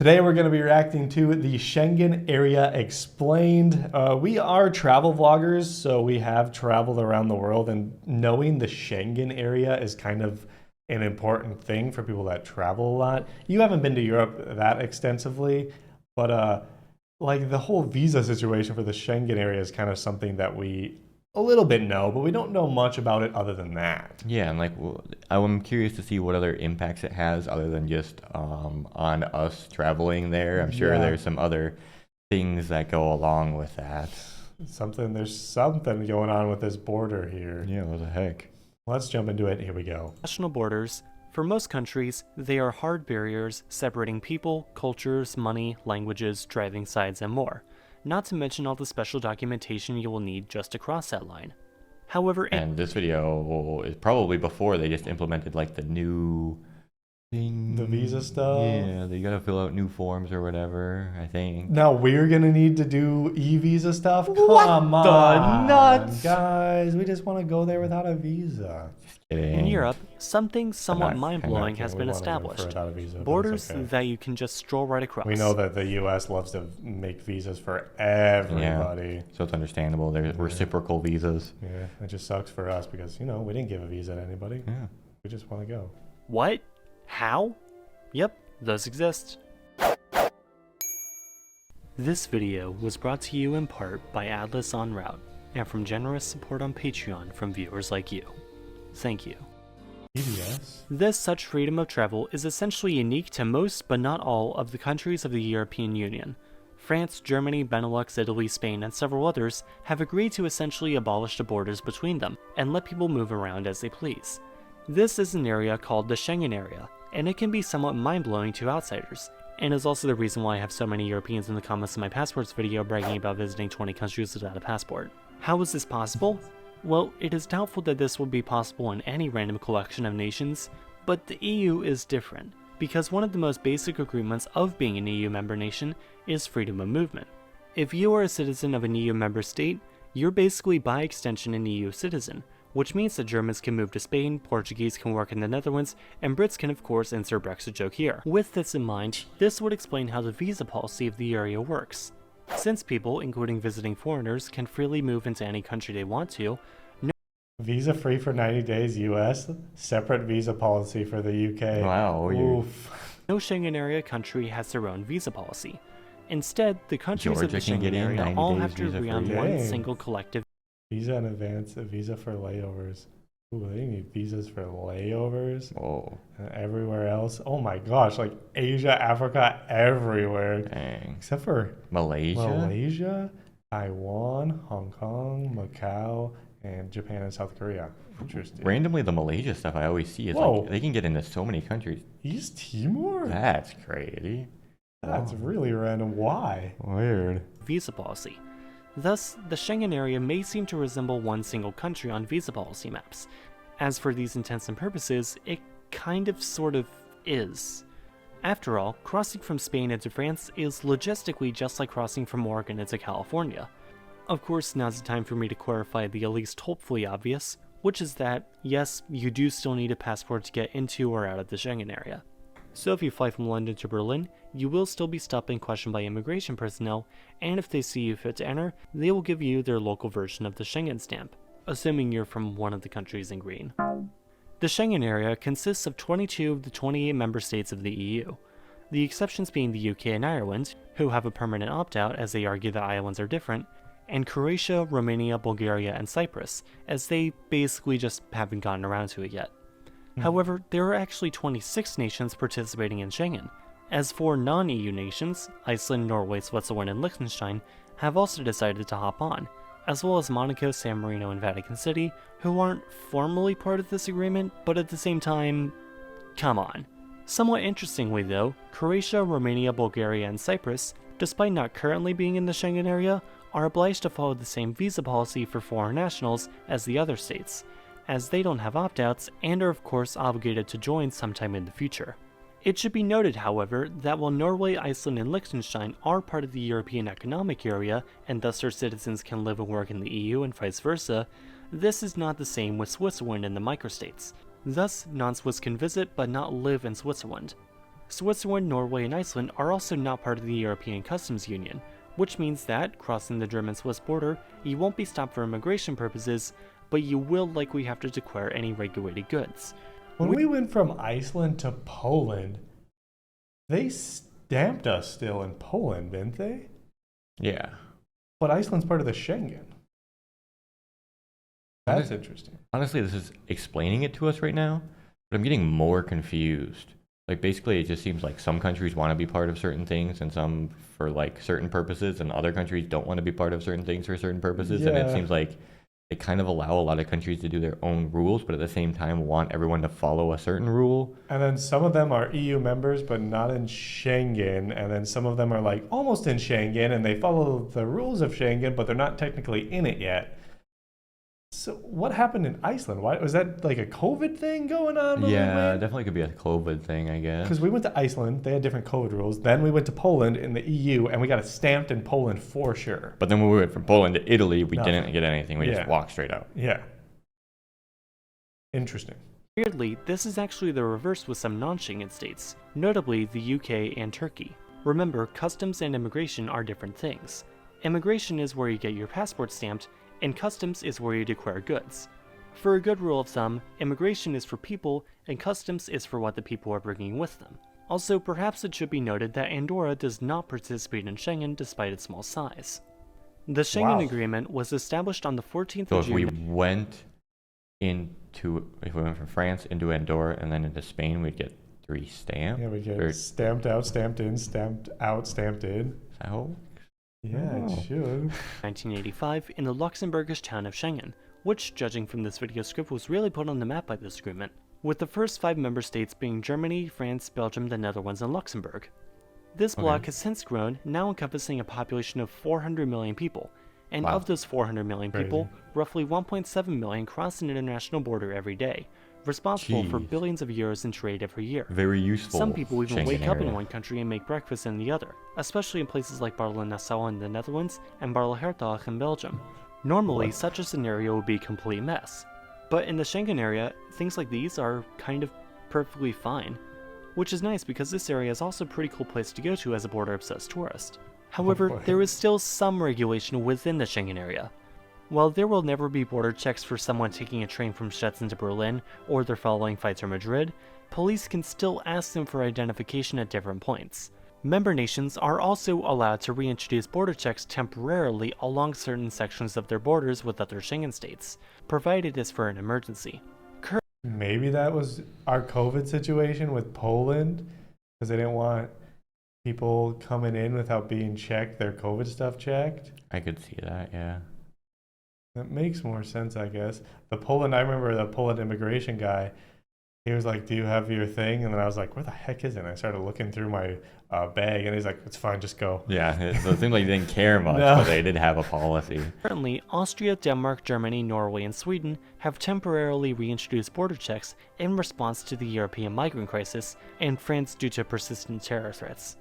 Today we're going to be reacting to the Schengen Area Explained. We are travel vloggers, so we have traveled around the world, and knowing the Schengen area is kind of an important thing for people that travel a lot. You haven't been to Europe that extensively, but like the whole visa situation for the Schengen area is kind of something that we a little bit know, but we don't know much about it other than that. Yeah, and I'm curious to see what other impacts it has other than just on us traveling there. I'm sure there's some other things that go along with that. There's something going on with this border here. Yeah, what the heck? Let's jump into it. Here we go. National borders, for most countries, they are hard barriers separating people, cultures, money, languages, driving sides, and more. Not to mention all the special documentation you will need just to cross that line. However, and this video is probably before they just implemented like the new thing. The visa stuff? Yeah, you gotta fill out new forms or whatever, I think. Now we're gonna need to do e-visa stuff? What Come on, the nuts? Guys, we just want to go there without a visa. In Europe, something somewhat mind-blowing has been established. Borders that you can just stroll right across. We know that the US loves to make visas for everybody. Yeah, so it's understandable. There's reciprocal visas. Yeah, it just sucks for us because, you know, we didn't give a visa to anybody. Yeah. We just want to go. What? How? Yep, those exist. This video was brought to you in part by Atlas En Route and from generous support on Patreon from viewers like you. Thank you. Yes. This such freedom of travel is essentially unique to most but not all of the countries of the European Union. France, Germany, Benelux, Italy, Spain, and several others have agreed to essentially abolish the borders between them and let people move around as they please. This is an area called the Schengen Area, and it can be somewhat mind-blowing to outsiders, and is also the reason why I have so many Europeans in the comments of my passports video bragging about visiting 20 countries without a passport. How is this possible? Well, it is doubtful that this will be possible in any random collection of nations, but the EU is different, because one of the most basic agreements of being an EU member nation is freedom of movement. If you are a citizen of an EU member state, you're basically by extension an EU citizen, which means that Germans can move to Spain, Portuguese can work in the Netherlands, and Brits can of course insert Brexit joke here. With this in mind, this would explain how the visa policy of the area works. Since people, including visiting foreigners, can freely move into any country they want to, Visa free for 90 days US, separate visa policy for the UK. Wow. Oof. No Schengen area country has their own visa policy. Instead, the countries Georgia of the can Schengen get in area 90 all days have to agree on visa-free. one Dang. single collective Visa in advance, a visa for layovers. Ooh, they need visas for layovers. Oh, Everywhere else. Oh my gosh, like Asia, Africa, everywhere. dang. Except for Malaysia? Taiwan, Hong Kong, Macau, and Japan and South Korea. Interesting. Randomly, the Malaysia stuff I always see is like they can get into so many countries. East Timor? That's crazy. That's really random. Why? Weird. visa policy. Thus, the Schengen area may seem to resemble one single country on visa policy maps. As for these intents and purposes, it kind of sort of is. After all, crossing from Spain into France is logistically just like crossing from Oregon into California. Of course, now's the time for me to clarify the at least hopefully obvious, which is that, yes, you do still need a passport to get into or out of the Schengen area. So if you fly from London to Berlin, you will still be stopped and questioned by immigration personnel, and if they see you fit to enter, they will give you their local version of the Schengen stamp, assuming you're from one of the countries in green. The Schengen area consists of 22 of the 28 member states of the EU, the exceptions being the UK and Ireland, who have a permanent opt-out as they argue that islands are different, and Croatia, Romania, Bulgaria, and Cyprus, as they basically just haven't gotten around to it yet. However, there are actually 26 nations participating in Schengen. As for non-EU nations, Iceland, Norway, Switzerland, and Liechtenstein have also decided to hop on, as well as Monaco, San Marino, and Vatican City, who aren't formally part of this agreement, but at the same time, come on. Somewhat interestingly though, Croatia, Romania, Bulgaria, and Cyprus, despite not currently being in the Schengen area, are obliged to follow the same visa policy for foreign nationals as the other states, as they don't have opt-outs and are of course obligated to join sometime in the future. It should be noted, however, that while Norway, Iceland, and Liechtenstein are part of the European Economic Area, and thus their citizens can live and work in the EU and vice versa, this is not the same with Switzerland and the microstates. Thus, non-Swiss can visit but not live in Switzerland. Switzerland, Norway, and Iceland are also not part of the European Customs Union, which means that, crossing the German-Swiss border, you won't be stopped for immigration purposes, but you will likely have to declare any regulated goods. When we went from Iceland to Poland, they stamped us still in Poland, didn't they? Yeah. But Iceland's part of the Schengen. That's interesting. Honestly, this is explaining it to us right now, but I'm getting more confused. Like, basically, it just seems like some countries want to be part of certain things and some for, like, certain purposes, and other countries don't want to be part of certain things for certain purposes. And it seems like they kind of allow a lot of countries to do their own rules, but at the same time want everyone to follow a certain rule. And then some of them are EU members, but not in Schengen. And then some of them are, like, almost in Schengen, and they follow the rules of Schengen, but they're not technically in it yet. So what happened in Iceland? Why was that, like, a COVID thing going on? Yeah, definitely could be a COVID thing, I guess. Because we went to Iceland, they had different COVID rules. Then we went to Poland in the EU, and we got it stamped in Poland for sure. But then when we went from Poland to Italy, we didn't get anything. We just walked straight out. Yeah. Interesting. Weirdly, this is actually the reverse with some non-Schengen states, notably the UK and Turkey. Remember, customs and immigration are different things. Immigration is where you get your passport stamped, and customs is where you declare goods. For a good rule of thumb, immigration is for people, and customs is for what the people are bringing with them. Also, perhaps it should be noted that Andorra does not participate in Schengen despite its small size. The Schengen Agreement was established on the 14th of June. So if we went from France into Andorra and then into Spain, we'd get 3 stamps? Yeah, we get stamped out, stamped in, stamped out, stamped in. So? Yeah, it should. 1985 in the Luxembourgish town of Schengen, which, judging from this video script, was really put on the map by this agreement, with the first 5 member states being Germany, France, Belgium, the Netherlands, and Luxembourg. This bloc has since grown, now encompassing a population of 400 million people, and of those 400 million people, roughly 1.7 million cross an international border every day, responsible for billions of euros in trade every year. Very useful. Some people even wake up area. in one country and make breakfast in the other, especially in places like Barle-Nassau in the Netherlands and Barle-Hertog in Belgium. Normally, such a scenario would be a complete mess. But in the Schengen area, things like these are kind of perfectly fine. Which is nice because this area is also a pretty cool place to go to as a border-obsessed tourist. However, there is still some regulation within the Schengen area. While there will never be border checks for someone taking a train from Szczecin to Berlin, or their following flight to Madrid, police can still ask them for identification at different points. Member nations are also allowed to reintroduce border checks temporarily along certain sections of their borders with other Schengen states, provided it's for an emergency. Maybe that was our COVID situation with Poland, because they didn't want people coming in without being checked, their COVID stuff checked. I could see that, yeah. That makes more sense, I guess. I remember the Poland immigration guy, he was like, do you have your thing? And then I was like, where the heck is it? And I started looking through my bag, and he's like, it's fine, just go. Yeah, so it seemed like they didn't care much, but they did have a policy. Currently, Austria, Denmark, Germany, Norway, and Sweden have temporarily reintroduced border checks in response to the European migrant crisis, and France due to persistent terror threats.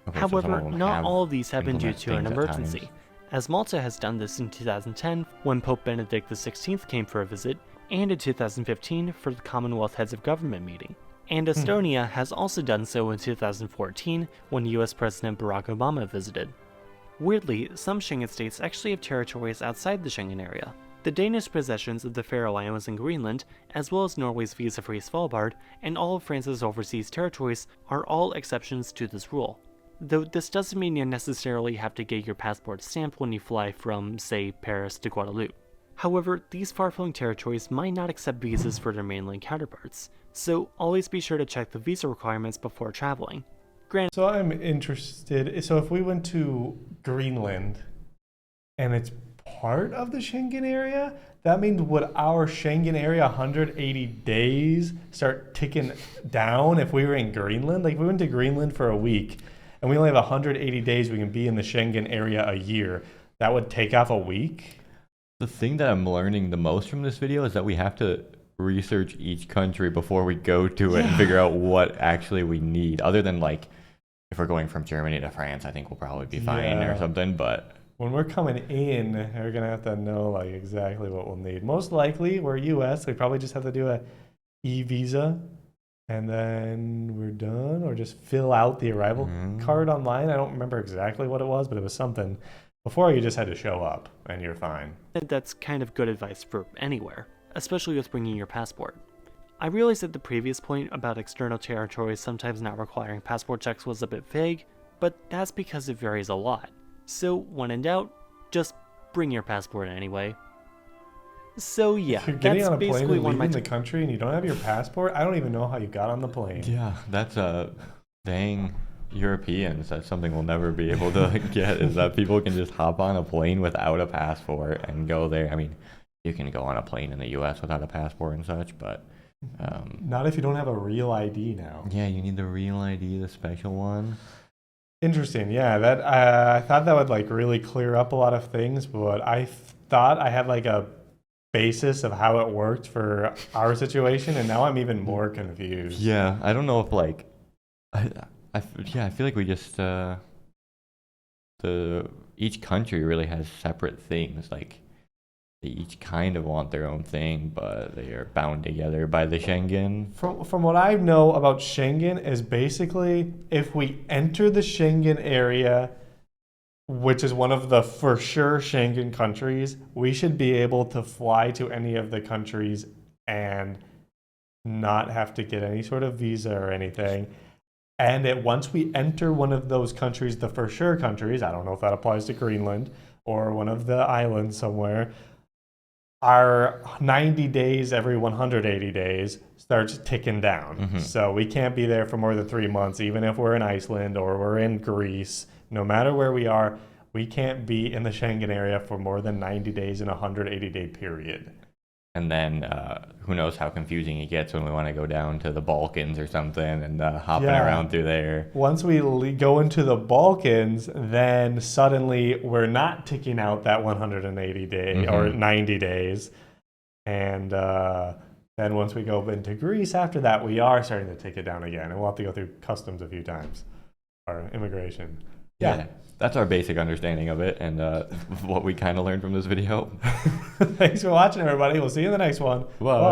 Okay, However, not all of these have been due to an emergency, as Malta has done this in 2010 when Pope Benedict XVI came for a visit, and in 2015 for the Commonwealth Heads of Government meeting. And Estonia has also done so in 2014 when US President Barack Obama visited. Weirdly, some Schengen states actually have territories outside the Schengen area. The Danish possessions of the Faroe Islands and Greenland, as well as Norway's visa-free Svalbard, and all of France's overseas territories are all exceptions to this rule. Though this doesn't mean you necessarily have to get your passport stamped when you fly from, say, Paris to Guadeloupe. However, these far-flung territories might not accept visas for their mainland counterparts, so always be sure to check the visa requirements before traveling. So I'm interested, so if we went to Greenland and it's part of the Schengen area, that means would our Schengen area 180 days start ticking down if we were in Greenland? Like if we went to Greenland for a week and we only have 180 days we can be in the Schengen area a year, that would take off a week? The thing that I'm learning the most from this video is that we have to research each country before we go to it and figure out what actually we need. Other than like, if we're going from Germany to France, I think we'll probably be fine or something, but... When we're coming in, we're going to have to know like exactly what we'll need. Most likely, we're US, we probably just have to do a e-visa and then we're done, or just fill out the arrival card online. I don't remember exactly what it was, but it was something. Before, you just had to show up, and you're fine. That's kind of good advice for anywhere, especially with bringing your passport. I realized that the previous point about external territories sometimes not requiring passport checks was a bit vague, but that's because it varies a lot. So when in doubt, just bring your passport anyway. So yeah, If you're getting that's on a plane basically and one of my leaving the country and you don't have your passport, I don't even know how you got on the plane. Yeah, that's dang Europeans. That's something we'll never be able to get, is that people can just hop on a plane without a passport and go there. I mean, you can go on a plane in the U.S. without a passport and such, but Not if you don't have a real ID now. yeah, you need the real ID, the special one. Interesting. Yeah, that I thought that would like really clear up a lot of things, but I thought I had like a basis of how it worked for our situation, and now I'm even more confused. Yeah, I don't know if like, I feel like we just each country really has separate things. Like they each kind of want their own thing, but they are bound together by the Schengen. From what I know about Schengen is basically if we enter the Schengen area, which is one of the for sure Schengen countries, we should be able to fly to any of the countries and not have to get any sort of visa or anything. And once we enter one of those countries, the for sure countries, I don't know if that applies to Greenland or one of the islands somewhere, our 90 days every 180 days starts ticking down. So we can't be there for more than 3 months, even if we're in Iceland or we're in Greece. No matter where we are, we can't be in the Schengen area for more than 90 days in a 180-day period. And then who knows how confusing it gets when we want to go down to the Balkans or something and hopping around through there. Once we go into the Balkans, then suddenly we're not ticking out that 180 day or 90 days. And then once we go into Greece after that, we are starting to tick it down again. And we'll have to go through customs a few times, or immigration. Yeah, that's our basic understanding of it and what we kind of learned from this video. Thanks for watching, everybody. We'll see you in the next one. Bye.